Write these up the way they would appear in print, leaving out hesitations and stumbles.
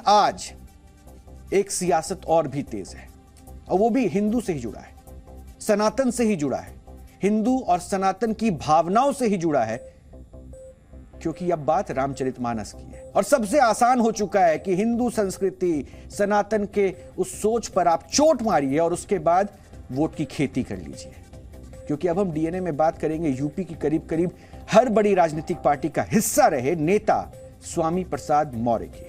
आज एक सियासत और भी तेज है, और वो भी हिंदू से ही जुड़ा है, सनातन से ही जुड़ा है, हिंदू और सनातन की भावनाओं से ही जुड़ा है, क्योंकि अब बात रामचरितमानस की है। और सबसे आसान हो चुका है कि हिंदू संस्कृति, सनातन के उस सोच पर आप चोट मारिए और उसके बाद वोट की खेती कर लीजिए। क्योंकि अब हम डीएनए में बात करेंगे यूपी की करीब करीब हर बड़ी राजनीतिक पार्टी का हिस्सा रहे नेता स्वामी प्रसाद मौर्य की।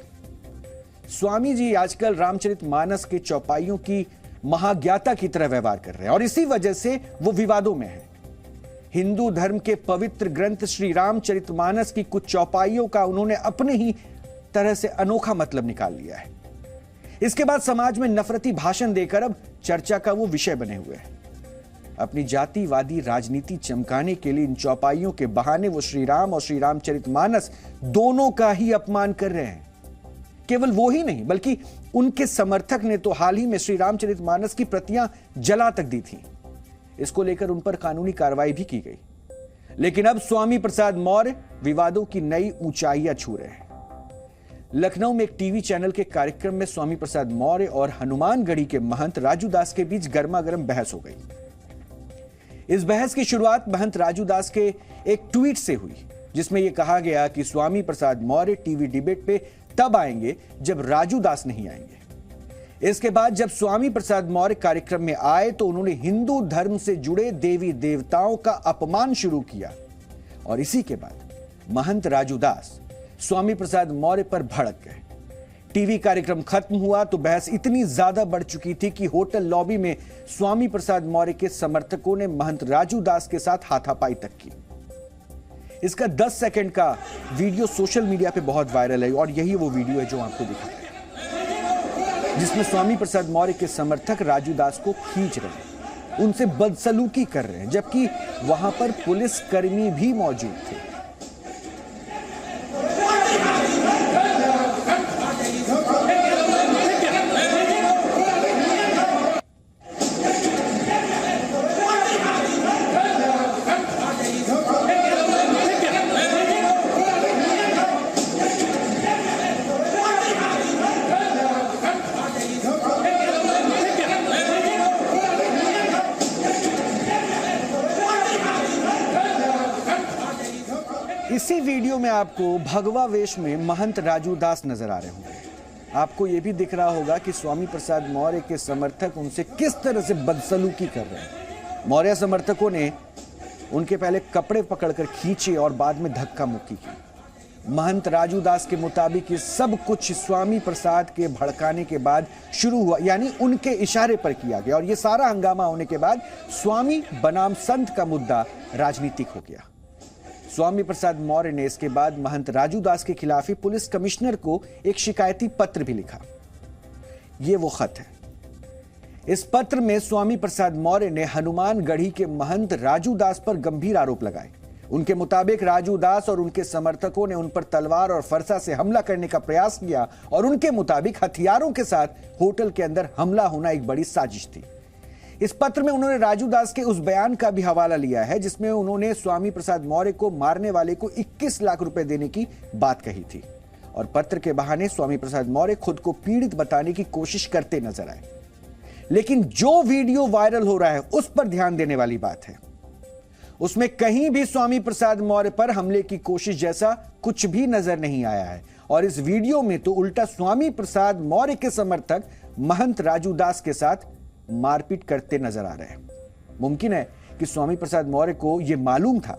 स्वामी जी आजकल रामचरितमानस के चौपाइयों की महाज्ञाता की तरह व्यवहार कर रहे हैं और इसी वजह से वो विवादों में है। हिंदू धर्म के पवित्र ग्रंथ श्री रामचरितमानस की कुछ चौपाइयों का उन्होंने अपने ही तरह से अनोखा मतलब निकाल लिया है। इसके बाद समाज में नफरती भाषण देकर अब चर्चा का वो विषय बने हुए हैं। अपनी जातिवादी राजनीति चमकाने के लिए इन चौपाइयों के बहाने वो श्री राम और श्री रामचरितमानस दोनों का ही अपमान कर रहे हैं। केवल वो ही नहीं बल्कि उनके समर्थक ने तो हाल ही में श्री रामचरितमानस की प्रतियां जला तक दी थी। इसको लेकर उन पर कानूनी कार्रवाई भी की गई। लेकिन अब स्वामी प्रसाद मौर्य विवादों की नई ऊंचाइयां छू रहे हैं। लखनऊ में एक टीवी चैनल के कार्यक्रम में स्वामी प्रसाद मौर्य और हनुमानगढ़ी के महंत राजू दास के बीच गर्मागर्म बहस हो गई। इस बहस की शुरुआत महंत राजू दास के एक ट्वीट से हुई, जिसमें यह कहा गया कि स्वामी प्रसाद मौर्य टीवी डिबेट पे तब आएंगे जब राजू दास नहीं आएंगे। इसके बाद जब स्वामी प्रसाद मौर्य कार्यक्रम में आए तो उन्होंने हिंदू धर्म से जुड़े देवी देवताओं का अपमान शुरू किया और इसी के बाद महंत राजू दास स्वामी प्रसाद मौर्य पर भड़क गए। टीवी कार्यक्रम खत्म हुआ तो बहस इतनी ज्यादा बढ़ चुकी थी कि होटल लॉबी में स्वामी प्रसाद मौर्य के समर्थकों ने महंत राजू दास के साथ हाथापाई तक की। इसका 10 सेकंड का वीडियो सोशल मीडिया पे बहुत वायरल है और यही वो वीडियो है जो आपको दिखा रहे हैं, जिसमें स्वामी प्रसाद मौर्य के समर्थक राजू दास को खींच रहे हैं, उनसे बदसलूकी कर रहे हैं, जबकि वहां पर पुलिसकर्मी भी मौजूद थे। इसी वीडियो में आपको भगवा वेश में महंत राजू दास नजर आ रहे होंगे। आपको यह भी दिख रहा होगा कि स्वामी प्रसाद मौर्य के समर्थक उनसे किस तरह से बदसलूकी कर रहे हैं। मौर्य समर्थकों ने उनके पहले कपड़े पकड़कर खींचे और बाद में धक्का मुक्की की। महंत राजू दास के मुताबिक ये सब कुछ स्वामी प्रसाद के भड़काने के बाद शुरू हुआ, यानी उनके इशारे पर किया गया और ये सारा हंगामा होने के बाद स्वामी बनाम संत का मुद्दा राजनीतिक हो गया। स्वामी प्रसाद मौर्य ने इसके बाद महंत राजू दास के खिलाफ ही पुलिस कमिश्नर को एक शिकायती पत्र भी लिखा। यह वो खत है। इस पत्र में स्वामी प्रसाद मौर्य ने हनुमानगढ़ी के महंत राजू दास पर गंभीर आरोप लगाए। उनके मुताबिक राजू दास और उनके समर्थकों ने उन पर तलवार और फरसा से हमला करने का प्रयास किया और उनके मुताबिक हथियारों के साथ होटल के अंदर हमला होना एक बड़ी साजिश थी। इस पत्र में उन्होंने राजू दास के उस बयान का भी हवाला लिया है जिसमें उन्होंने स्वामी प्रसाद मौर्य को मारने वाले को 21 लाख रुपए देने की बात कही थी और पत्र के बहाने स्वामी प्रसाद मौर्य खुद को पीड़ित बताने की कोशिश करते नजर आए। लेकिन जो वीडियो वायरल हो रहा है उस पर ध्यान देने वाली बात है। उसमें कहीं भी स्वामी प्रसाद मौर्य पर हमले की कोशिश जैसा कुछ भी नजर नहीं आया है और इस वीडियो में तो उल्टा स्वामी प्रसाद मौर्य के समर्थक महंत राजू दास के साथ मारपीट करते नजर आ रहे हैं। मुमकिन है कि स्वामी प्रसाद मौर्य को यह मालूम था,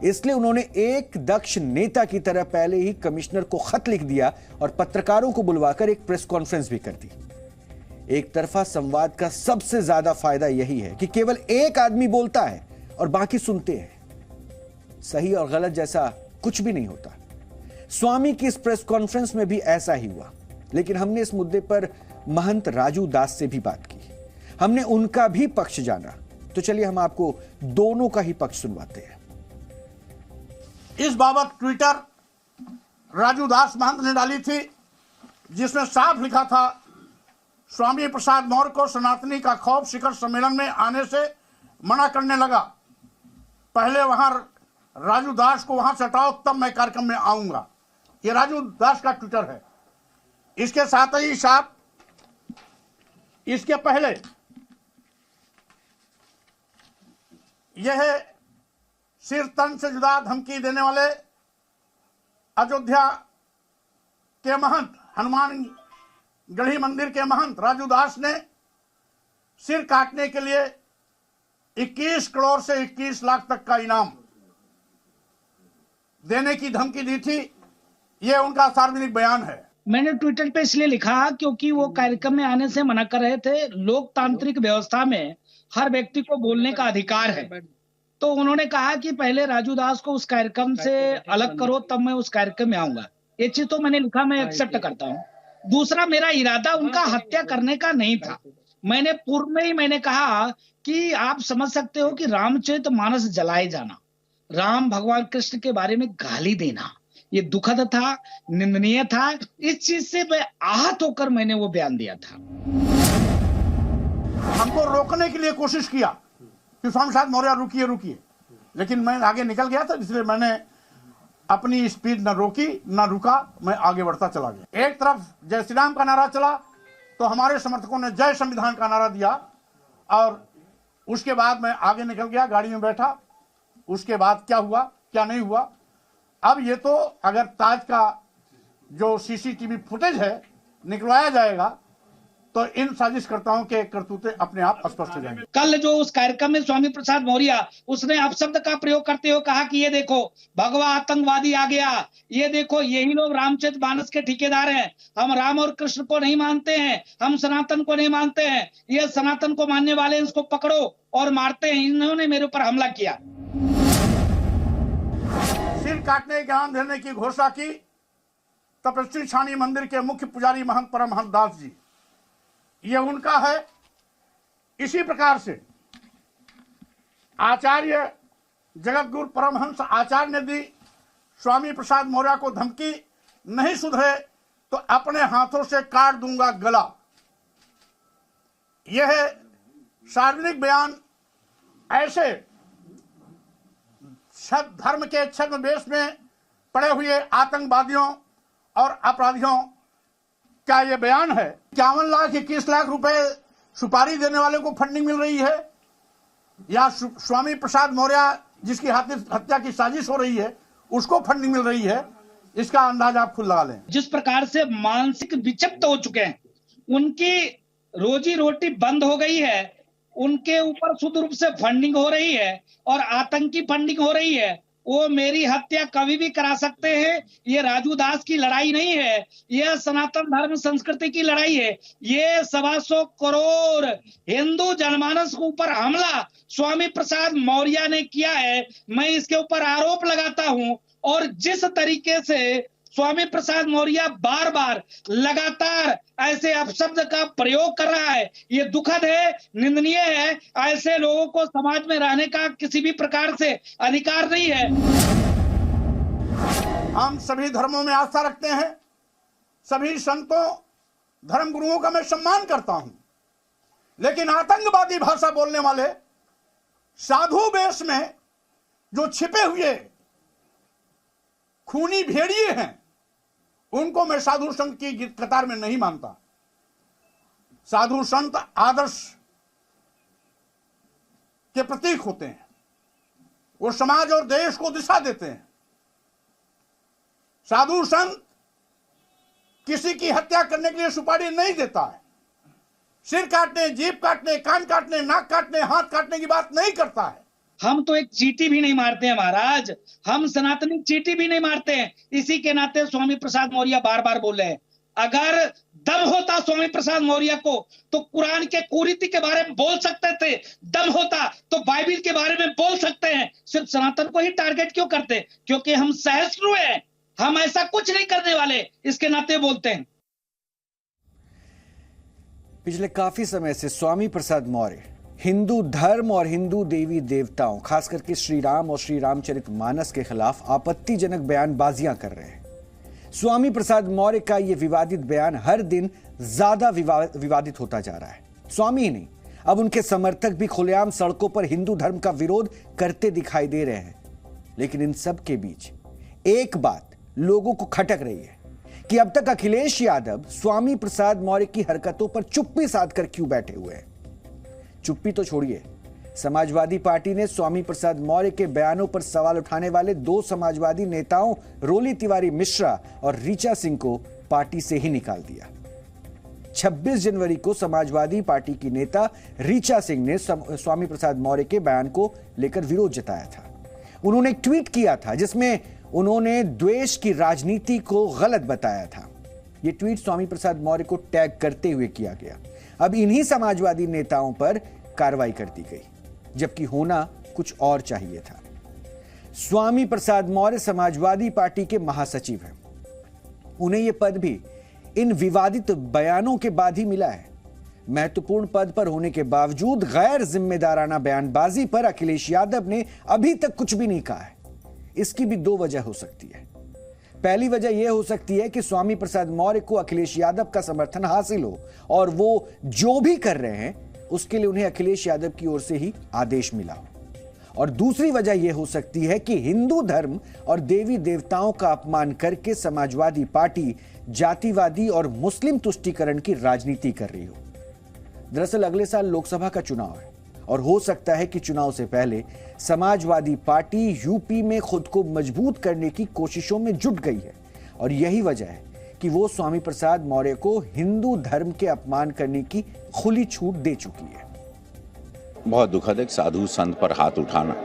इसलिए उन्होंने एक दक्ष नेता की तरह पहले ही कमिश्नर को खत लिख दिया और पत्रकारों को बुलवाकर एक प्रेस कॉन्फ्रेंस भी कर दी। एक तरफा संवाद का सबसे ज्यादा फायदा यही है कि केवल एक आदमी बोलता है और बाकी सुनते हैं। सही और गलत जैसा कुछ भी नहीं होता। स्वामी की इस प्रेस कॉन्फ्रेंस में भी ऐसा ही हुआ, लेकिन हमने इस मुद्दे पर महंत राजू दास से भी बात की। हमने उनका भी पक्ष जाना, तो चलिए हम आपको दोनों का ही पक्ष सुनवाते हैं। इस बाबत ट्विटर राजू दास महंत ने डाली थी, जिसमें साफ लिखा था, स्वामी प्रसाद मौर्य को सनातनी का खौफ शिखर सम्मेलन में आने से मना करने लगा। पहले वहां राजू दास को वहां से हटाओ, तब मैं कार्यक्रम में आऊंगा। ये राजू दास का ट्विटर है। इसके साथ ही साथ इसके पहले यह सिर तन से जुदा धमकी देने वाले अयोध्या के महंत, हनुमान गढ़ी मंदिर के महंत राजू दास ने सिर काटने के लिए 21 करोड़ से 21 लाख तक का इनाम देने की धमकी दी थी। यह उनका सार्वजनिक बयान है। मैंने ट्विटर पे इसलिए लिखा क्योंकि वो कार्यक्रम में आने से मना कर रहे थे। लोकतांत्रिक व्यवस्था में हर व्यक्ति को बोलने का अधिकार है, तो उन्होंने कहा कि पहले राजू दास को उस कार्यक्रम से अलग करो, तब मैं उस कार्यक्रम में आऊंगा। ये चीज तो मैंने लिखा, मैं एक्सेप्ट करता हूँ। दूसरा, मेरा इरादा उनका हत्या करने का नहीं था। मैंने पूर्व में ही मैंने कहा कि आप समझ सकते हो कि रामचरितमानस जलाए जाना, राम भगवान कृष्ण के बारे में गाली देना, ये दुखद था, निंदनीय था। इस चीज से मैं आहत होकर मैंने वो बयान दिया था। हमको रोकने के लिए कोशिश किया कि स्वामी प्रसाद मौर्य रुकिए रुकिए, लेकिन मैं आगे निकल गया था, इसलिए मैंने अपनी स्पीड न रोकी न रुका, मैं आगे बढ़ता चला गया। एक तरफ जय श्री राम का नारा चला तो हमारे समर्थकों ने जय संविधान का नारा दिया, और उसके बाद मैं आगे निकल गया, गाड़ी में बैठा। उसके बाद क्या हुआ क्या नहीं हुआ, अब ये तो अगर ताज का जो सीसीटीवी फुटेज है निकलवाया जाएगा तो इन साजिशकर्ताओं के करतूते अपने आप स्पष्ट हो जाएंगे। कल जो उस कार्यक्रम में स्वामी प्रसाद मौर्य, उसने अपशब्द का प्रयोग करते हुए कहा कि ये देखो भगवा आतंकवादी आ गया, ये देखो यही लोग रामचरितमानस के ठेकेदार हैं, हम राम और कृष्ण को नहीं मानते हैं, हम सनातन को नहीं मानते हैं, ये सनातन को मानने वाले इसको पकड़ो और मारते हैं। इन्होंने मेरे ऊपर हमला किया। सिर काटने के आन देने की घोषणा की तपस्वी छानी मंदिर के मुख्य पुजारी महंत परमहंस दास जी, ये उनका है। इसी प्रकार से आचार्य जगत गुरु परमहंस आचार्य ने दी स्वामी प्रसाद मौर्य को धमकी, नहीं सुधरे तो अपने हाथों से काट दूंगा गला। यह सार्वजनिक बयान ऐसे धर्म के छद्मवेश में पड़े हुए आतंकवादियों और अपराधियों का यह बयान है। 51 लाख 21 लाख रुपए सुपारी देने वाले को फंडिंग मिल रही है, या स्वामी प्रसाद मौर्य जिसकी हत्या की साजिश हो रही है उसको फंडिंग मिल रही है, इसका अंदाजा आप खुद लगा लें। जिस प्रकार से मानसिक विक्षिप्त हो चुके हैं, उनकी रोजी रोटी बंद हो गई है, उनके ऊपर शुद्ध रूप से फंडिंग हो रही है और आतंकी फंडिंग हो रही है, वो मेरी हत्या कभी भी करा सकते हैं। ये राजू दास की लड़ाई नहीं है, यह सनातन धर्म संस्कृति की लड़ाई है। ये 125 करोड़ हिंदू जनमानस के ऊपर हमला स्वामी प्रसाद मौर्य ने किया है। मैं इसके ऊपर आरोप लगाता हूं, और जिस तरीके से स्वामी प्रसाद मौर्य बार बार लगातार ऐसे अपशब्द का प्रयोग कर रहा है, ये दुखद है, निंदनीय है। ऐसे लोगों को समाज में रहने का किसी भी प्रकार से अधिकार नहीं है। हम सभी धर्मों में आस्था रखते हैं, सभी संतों धर्म गुरुओं का मैं सम्मान करता हूं, लेकिन आतंकवादी भाषा बोलने वाले साधु वेश में जो छिपे हुए खूनी भेड़िए हैं, उनको मैं साधु संत की कतार में नहीं मानता। साधु संत आदर्श के प्रतीक होते हैं, वो समाज और देश को दिशा देते हैं। साधु संत किसी की हत्या करने के लिए सुपारी नहीं देता है, सिर काटने, जीभ काटने, कान काटने, नाक काटने, हाथ काटने की बात नहीं करता है। हम तो एक चींटी भी नहीं मारते हैं महाराज, हम सनातनी चींटी भी नहीं मारते हैं। इसी के नाते स्वामी प्रसाद मौर्य बार बार बोले हैं, अगर दम होता स्वामी प्रसाद मौर्य को तो कुरान के कुरीति के बारे में बोल सकते थे, दम होता तो बाइबिल के बारे में बोल सकते हैं। सिर्फ सनातन को ही टारगेट क्यों करते? क्योंकि हम सहिष्णु हैं, हम ऐसा कुछ नहीं करने वाले, इसके नाते बोलते हैं। पिछले काफी समय से स्वामी प्रसाद मौर्य हिंदू धर्म और हिंदू देवी देवताओं, खास करके श्री राम और श्री रामचरितमानस के खिलाफ आपत्तिजनक बयानबाजियां कर रहे हैं। स्वामी प्रसाद मौर्य का यह विवादित बयान हर दिन ज्यादा विवादित होता जा रहा है। स्वामी ही नहीं, अब उनके समर्थक भी खुलेआम सड़कों पर हिंदू धर्म का विरोध करते दिखाई दे रहे हैं। लेकिन इन सब के बीच एक बात लोगों को खटक रही है कि अब तक अखिलेश यादव स्वामी प्रसाद मौर्य की हरकतों पर चुप्पी साध कर क्यों बैठे हुए हैं। चुप्पी तो छोड़िए, समाजवादी पार्टी ने स्वामी प्रसाद मौर्य के बयानों पर सवाल उठाने वाले 2 समाजवादी नेताओं रोली तिवारी मिश्रा और ऋचा सिंह को पार्टी से ही निकाल दिया। 26 जनवरी को समाजवादी पार्टी की नेता ऋचा सिंह ने स्वामी प्रसाद मौर्य के बयान को लेकर विरोध जताया था। उन्होंने एक ट्वीट किया था जिसमें उन्होंने द्वेष की राजनीति को गलत बताया था। यह ट्वीट स्वामी प्रसाद मौर्य को टैग करते हुए किया गया। अब इन्हीं समाजवादी नेताओं पर कार्रवाई कर दी गई, जबकि होना कुछ और चाहिए था। स्वामी प्रसाद मौर्य समाजवादी पार्टी के महासचिव हैं। उन्हें यह पद भी इन विवादित बयानों के बाद ही मिला है। महत्वपूर्ण पद पर होने के बावजूद गैर जिम्मेदाराना बयानबाजी पर अखिलेश यादव ने अभी तक कुछ भी नहीं कहा है। इसकी भी 2 वजह हो सकती है। पहली वजह यह हो सकती है कि स्वामी प्रसाद मौर्य को अखिलेश यादव का समर्थन हासिल हो और वो जो भी कर रहे हैं उसके लिए उन्हें अखिलेश यादव की ओर से ही आदेश मिला हो। और दूसरी वजह यह हो सकती है कि हिंदू धर्म और देवी देवताओं का अपमान करके समाजवादी पार्टी जातिवादी और मुस्लिम तुष्टीकरण की राजनीति कर रही हो। दरअसल अगले साल लोकसभा का चुनाव है और हो सकता है कि चुनाव से पहले समाजवादी पार्टी यूपी में खुद को मजबूत करने की कोशिशों में जुट गई है और यही वजह है कि वो स्वामी प्रसाद मौर्य को हिंदू धर्म के अपमान करने की खुली छूट दे चुकी है। बहुत दुखद है। साधु संत पर हाथ उठाना,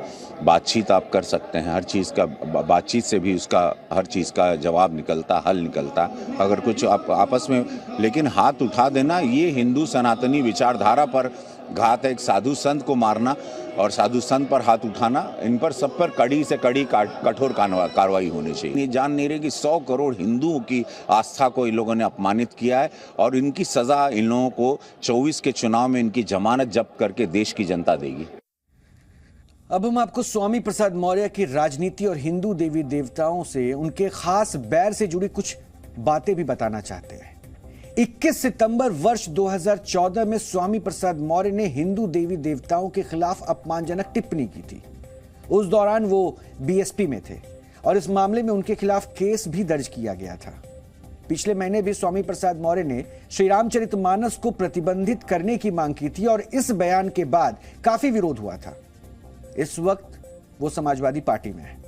बातचीत आप कर सकते हैं, हर चीज़ का बातचीत से भी उसका हर चीज़ का जवाब निकलता, हल निकलता, अगर कुछ आप आपस में, लेकिन हाथ उठा देना ये हिंदू सनातनी विचारधारा पर घात है। एक साधु संत को मारना और साधु संत पर हाथ उठाना, इन पर सब पर कड़ी से कड़ी कठोर कार्रवाई होनी चाहिए। ये जान नहीं रहे कि 100 करोड़ हिंदुओं की आस्था को इन लोगों ने अपमानित किया है और इनकी सजा इन लोगों को 24 के चुनाव में इनकी जमानत जब्त करके देश की जनता देगी। अब हम आपको स्वामी प्रसाद मौर्य की राजनीति और हिंदू देवी देवताओं से उनके खास बैर से जुड़ी कुछ बातें भी बताना चाहते हैं। 21 सितंबर वर्ष 2014 में स्वामी प्रसाद मौर्य ने हिंदू देवी देवताओं के खिलाफ अपमानजनक टिप्पणी की थी। उस दौरान वो बीएसपी में थे और इस मामले में उनके खिलाफ केस भी दर्ज किया गया था। पिछले महीने भी स्वामी प्रसाद मौर्य ने श्री रामचरितमानस को प्रतिबंधित करने की मांग की थी और इस बयान के बाद काफी विरोध हुआ था। इस वक्त वो समाजवादी पार्टी में है।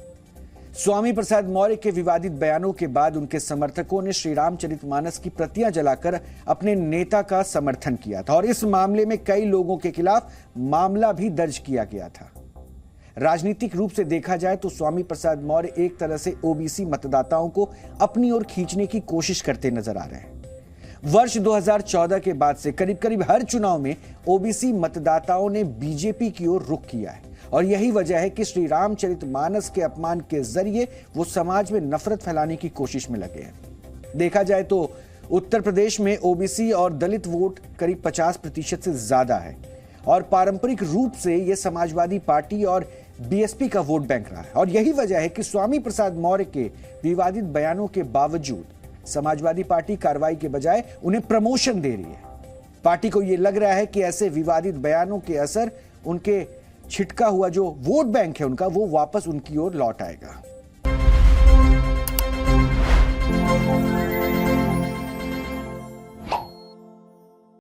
स्वामी प्रसाद मौर्य के विवादित बयानों के बाद उनके समर्थकों ने श्री रामचरितमानस की प्रतियां जलाकर अपने नेता का समर्थन किया था और इस मामले में कई लोगों के खिलाफ मामला भी दर्ज किया गया था। राजनीतिक रूप से देखा जाए तो स्वामी प्रसाद मौर्य एक तरह से ओबीसी मतदाताओं को अपनी ओर खींचने की कोशिश करते नजर आ रहे हैं। वर्ष 2014 के बाद से करीब करीब हर चुनाव में ओबीसी मतदाताओं ने बीजेपी की ओर रुख किया है और यही वजह है कि श्री रामचरितमानस के अपमान के जरिए वो समाज में नफरत फैलाने की कोशिश में लगे हैं। देखा जाए तो उत्तर प्रदेश में ओबीसी और दलित वोट करीब 50% से ज्यादा है और पारंपरिक रूप से यह समाजवादी पार्टी और बीएसपी का वोट बैंक रहा है और यही वजह है कि स्वामी प्रसाद मौर्य के विवादित बयानों के बावजूद समाजवादी पार्टी कार्रवाई के बजाय उन्हें प्रमोशन दे रही है। पार्टी को यह लग रहा है कि ऐसे विवादित बयानों के असर उनके छिटका हुआ जो वोट बैंक है उनका वो वापस उनकी ओर लौट आएगा।